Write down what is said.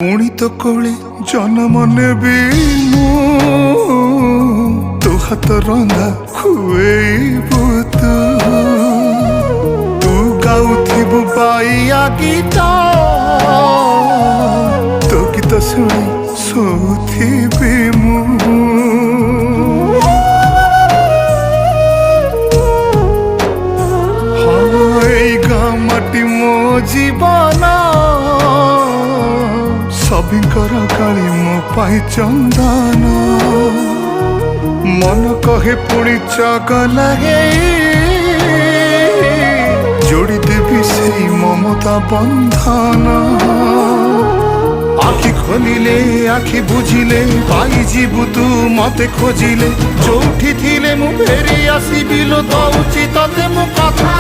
पुणी तो कोले जन्म नेबी तो हाथ रंधा खुएबू तू गाउथिबु बाइया गीत तो गीत शुणी सोथिबी मु मो जीवन सबिंकर काली मो पाई चंदन मन कहे पुणी चगला जोड़ी देवी से ममता बंधन आखि खोलिले आखि बुझिले पाई जीवु तू मते खोजिले जोठी थिले मु फेरी आसीबी लो दउची तते मु कथा।